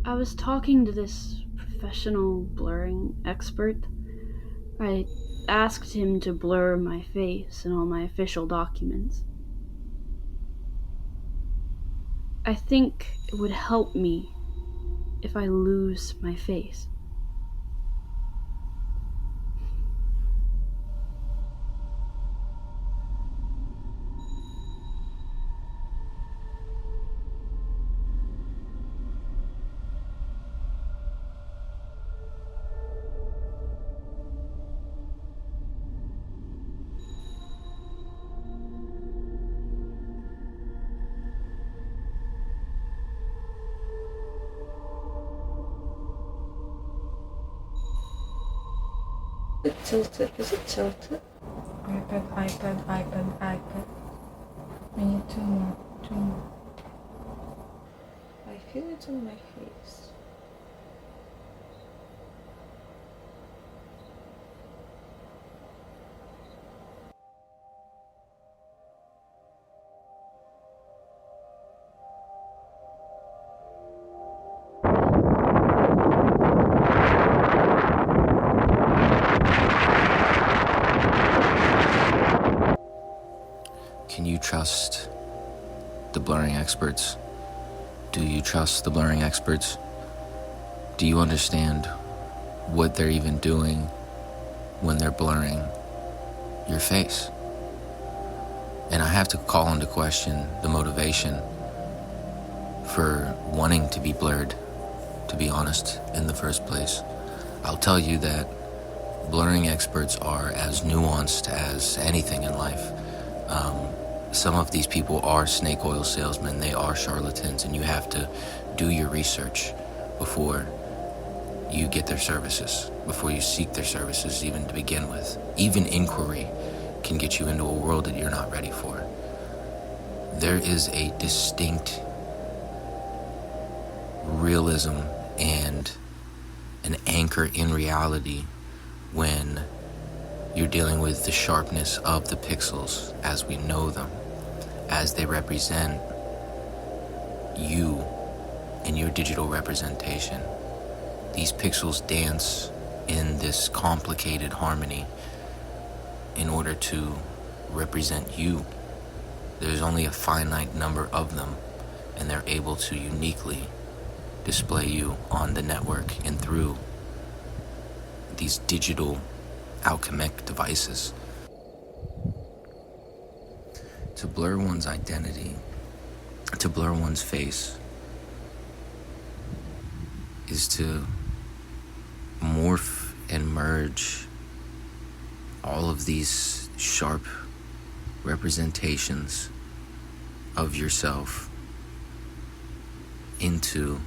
I was talking to this professional blurring expert. I asked him to blur my face in all my official documents. I think it would help me if I lose my face. Is it tilted? Is it tilted? iPad. We need two more. I feel it on my face. Can you trust the blurring experts? Do you trust the blurring experts? Do you understand what they're even doing when they're blurring your face? And I have to call into question the motivation for wanting to be blurred, to be honest, in the first place. I'll tell you that blurring experts are as nuanced as anything in life. Some of these people are snake oil salesmen, they are charlatans, and you have to do your research before you get their services, before you seek their services even to begin with. Even inquiry can get you into a world that you're not ready for. There is a distinct realism and an anchor in reality when you're dealing with the sharpness of the pixels as we know them, as they represent you and your digital representation. These pixels dance in this complicated harmony in order to represent you. There's only a finite number of them, and they're able to uniquely display you on the network and through these digital alchemic devices. To blur one's identity, to blur one's face, is to morph and merge all of these sharp representations of yourself into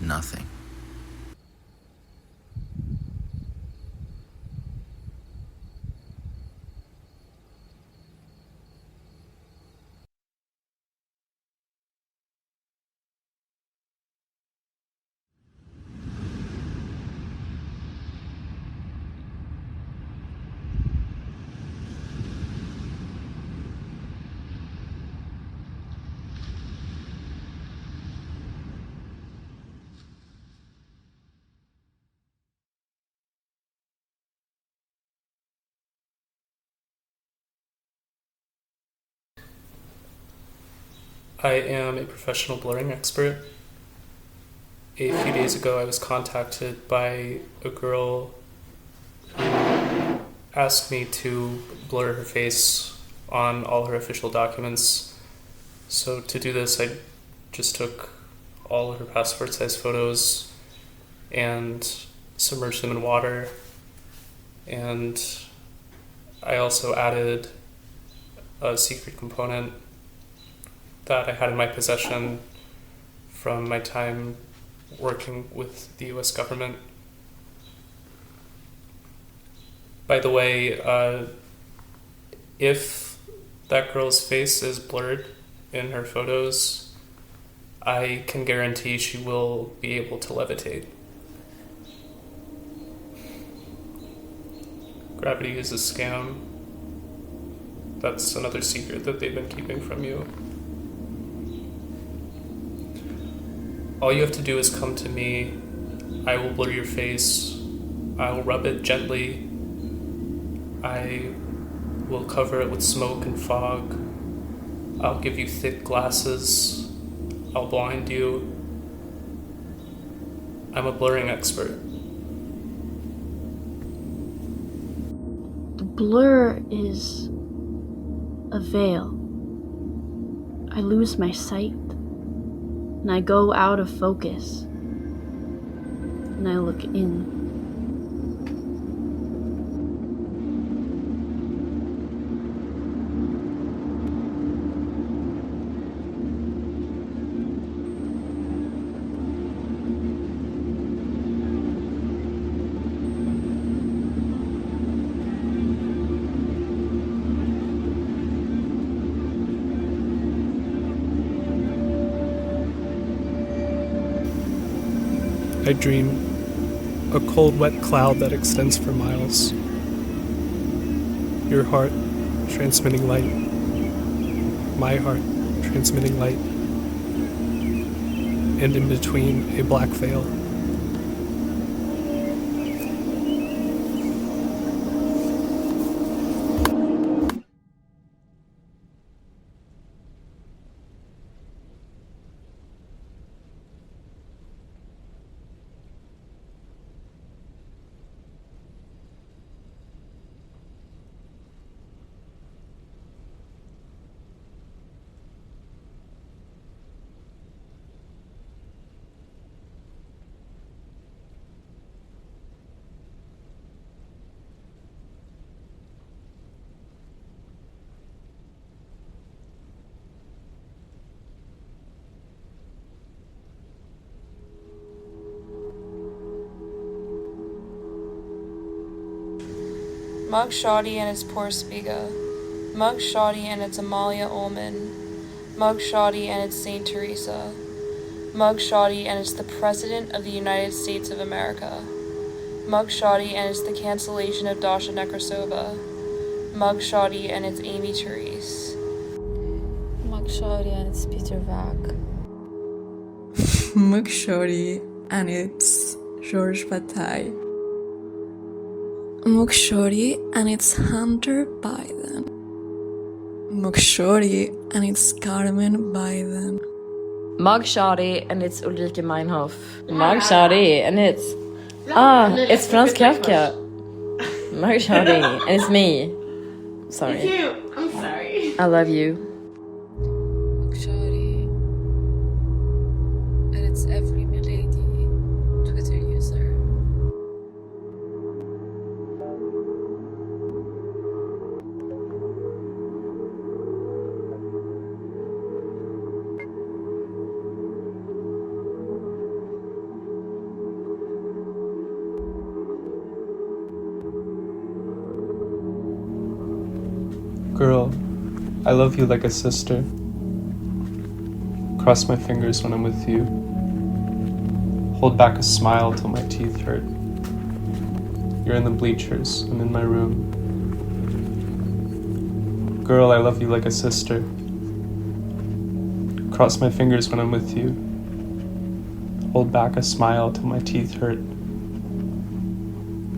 nothing. I am a professional blurring expert. A few days ago, I was contacted by a girl who asked me to blur her face on all her official documents. So to do this, I just took all of her passport-size photos and submerged them in water. And I also added a secret component that I had in my possession from my time working with the US government. By the way, if that girl's face is blurred in her photos, I can guarantee she will be able to levitate. Gravity is a scam. That's another secret that they've been keeping from you. All you have to do is come to me. I will blur your face. I will rub it gently. I will cover it with smoke and fog. I'll give you thick glasses. I'll blind you. I'm a blurring expert. The blur is a veil. I lose my sight, and I go out of focus, and I look in. I dream a cold, wet cloud that extends for miles. Your heart transmitting light. My heart transmitting light. And in between, a black veil. Mug Shoddy and its Poor Spiga. Mug Shoddy and its Amalia Ullman. Mug Shoddy and its Saint Teresa. Mug Shoddy and it's the President of the United States of America. Mug Shoddy and it's the cancellation of Dasha Nekrasova. Mug Shoddy and it's Amy Therese. Mug Shoddy and it's Peter Vack. Mug Shoddy and it's George Bataille. Mug Shoddy and it's Hunter Biden. Mug Shoddy and it's Carmen Biden. Mug Shoddy and it's Ulrike Meinhof. Mug Shoddy and it's Franz Kafka. Mug Shoddy and it's me. Sorry. It's you. I'm sorry. I love you. Mug Shoddy and it's every milady Twitter user. Girl, I love you like a sister. Cross my fingers when I'm with you. Hold back a smile till my teeth hurt. You're in the bleachers, I'm in my room. Girl, I love you like a sister. Cross my fingers when I'm with you. Hold back a smile till my teeth hurt.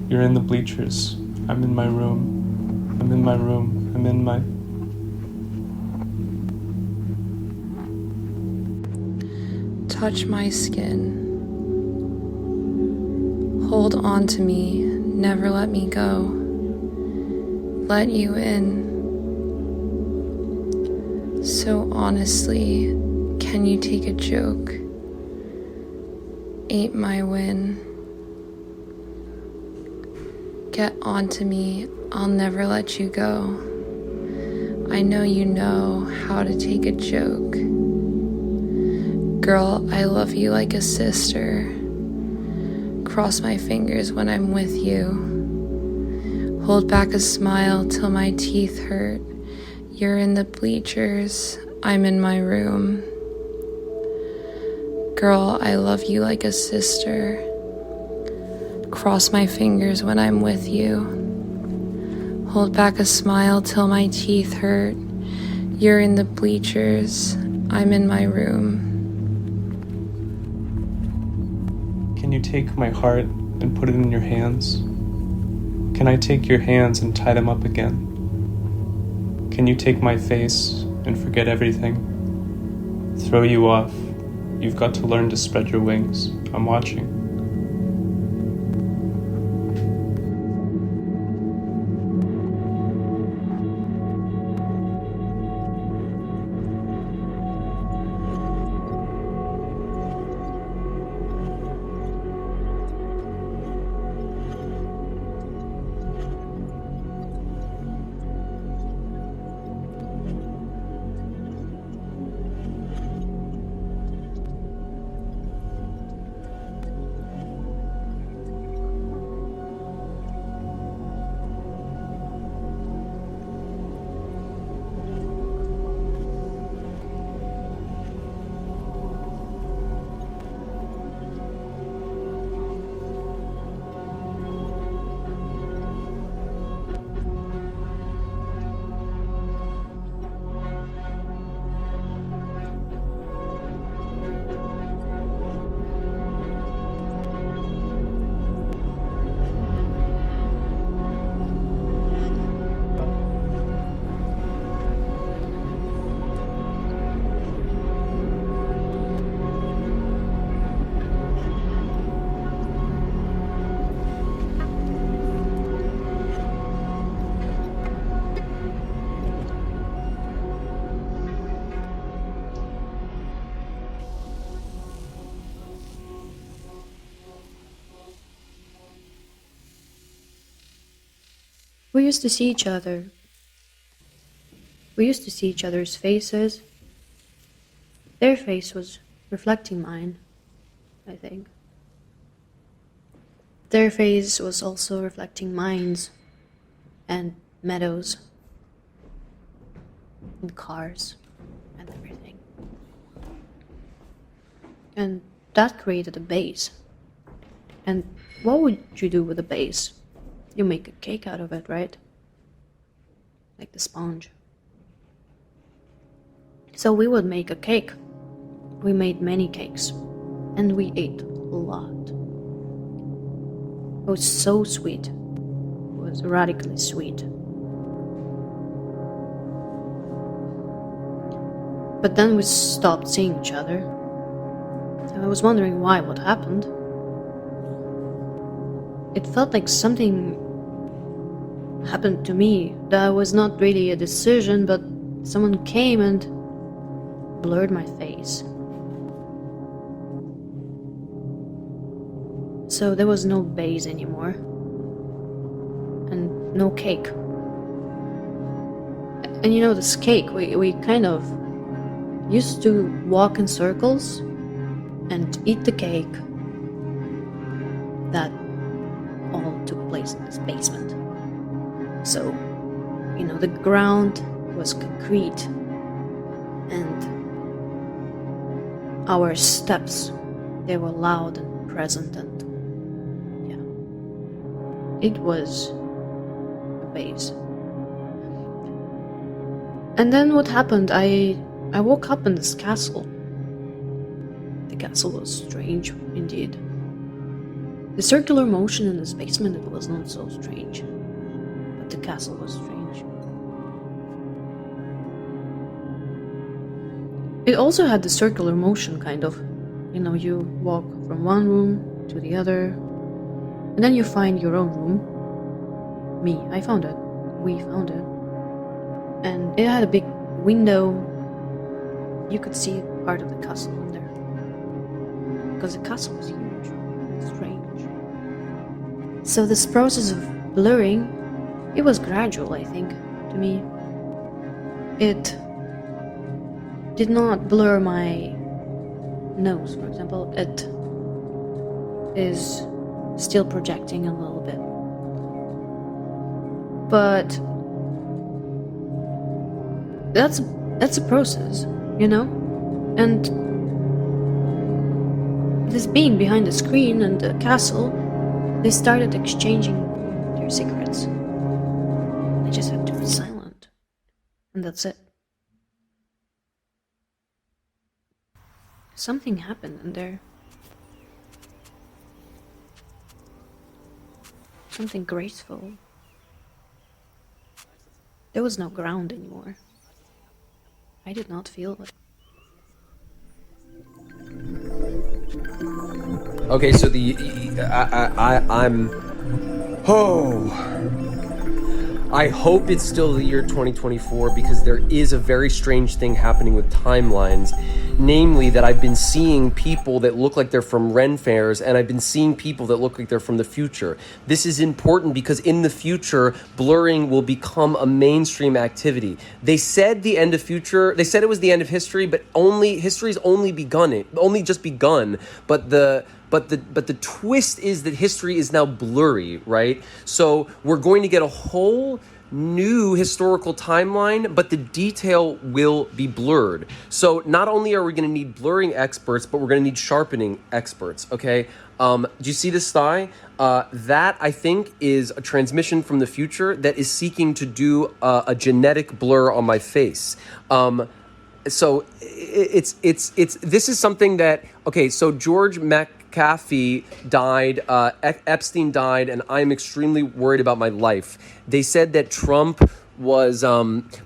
You're in the bleachers, I'm in my room. I'm in my room. I'm in my... Touch my skin. Hold on to me, never let me go. Let you in. So honestly, can you take a joke? Ain't my win. Get onto me, I'll never let you go. I know you know how to take a joke. Girl, I love you like a sister. Cross my fingers when I'm with you. Hold back a smile till my teeth hurt. You're in the bleachers, I'm in my room. Girl, I love you like a sister. Cross my fingers when I'm with you. Hold back a smile till my teeth hurt. You're in the bleachers, I'm in my room. Can you take my heart and put it in your hands? Can I take your hands and tie them up again? Can you take my face and forget everything? Throw you off. You've got to learn to spread your wings. I'm watching. We used to see each other. We used to see each other's faces. Their face was reflecting mine, I think. Their face was also reflecting mines and meadows and cars and everything. And that created a base. And what would you do with a base? You make a cake out of it, right? Like the sponge. So we would make a cake. We made many cakes. And we ate a lot. It was so sweet. It was radically sweet. But then we stopped seeing each other. And I was wondering why, what happened. It felt like something happened to me. That was not really a decision, but someone came and blurred my face. So there was no base anymore. And no cake. And you know, this cake, we kind of used to walk in circles and eat the cake. That all took place in this basement. So, you know, the ground was concrete and our steps, they were loud and present, and yeah, it was a base. And then what happened, I woke up in this castle. The castle was strange indeed. The circular motion in this basement, it was not so strange. But the castle was strange. It also had the circular motion, kind of. You know, you walk from one room to the other, and then you find your own room. Me, I found it. We found it. And it had a big window. You could see part of the castle in there. Because the castle was huge and strange. So this process of blurring, it was gradual, I think, to me. It did not blur my nose, for example. It is still projecting a little bit. But that's a process, you know? And this being behind the screen and the castle, they started exchanging their secrets. I just had to be silent. And that's it. Something happened in there. something graceful. There was no ground anymore. I did not feel it. Okay, so I hope it's still the year 2024 because there is a very strange thing happening with timelines. Namely, that I've been seeing people that look like they're from Ren fairs, and I've been seeing people that look like they're from the future. This is important because in the future, blurring will become a mainstream activity. They said the end of future, they said it was the end of history, but history's only just begun. But the twist is that history is now blurry, right? So we're going to get a whole new historical timeline, but the detail will be blurred. So not only are we going to need blurring experts, but we're going to need sharpening experts, okay? Do you see this thigh? That, I think, is a transmission from the future that is seeking to do a genetic blur on my face. So this is something that, okay, so George McAfee died, Epstein died, and I'm extremely worried about my life. They said that Trump was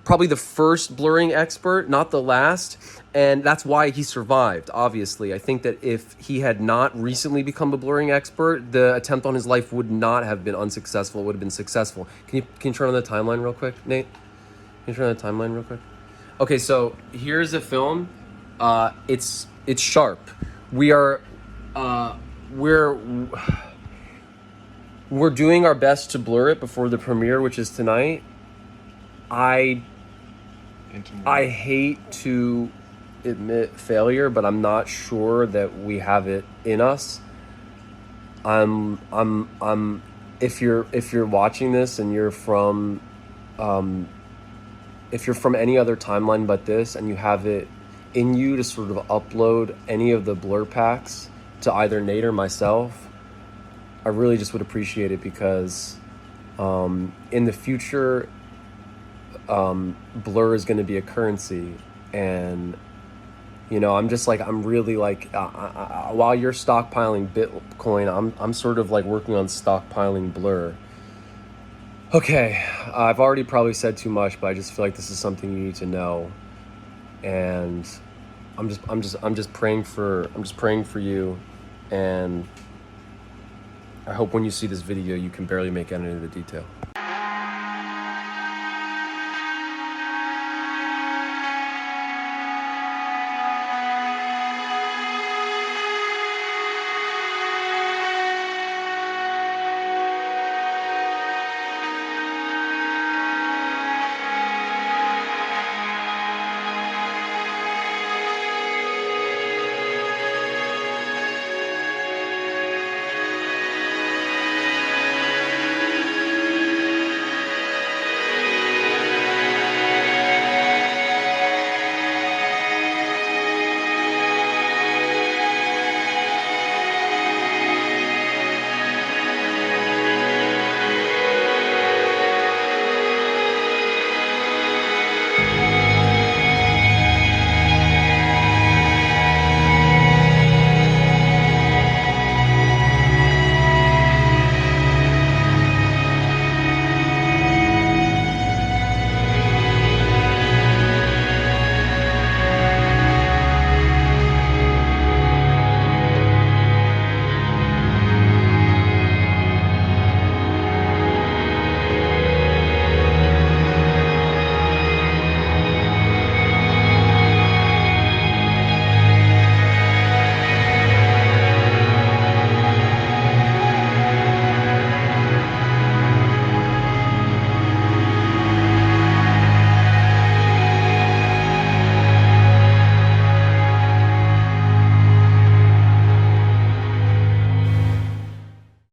probably the first blurring expert, not the last, and that's why he survived, obviously. I think that if he had not recently become a blurring expert, the attempt on his life would not have been unsuccessful, it would have been successful. Can you turn on the timeline real quick, Nate? Can you turn on the timeline real quick? Okay, so here's the film. It's sharp. We're doing our best to blur it before the premiere, which is tonight. I hate to admit failure, but I'm not sure that we have it in us. If you're watching this and you're from if you're from any other timeline but this, and you have it in you to sort of upload any of the blur packs to either Nate or myself, I really just would appreciate it, because in the future, blur is going to be a currency. And, you know, I'm really like, while you're stockpiling Bitcoin, I'm sort of like working on stockpiling blur. Okay, I've already probably said too much, but I just feel like this is something you need to know. And I'm just praying for you, and I hope when you see this video you can barely make out any of the detail.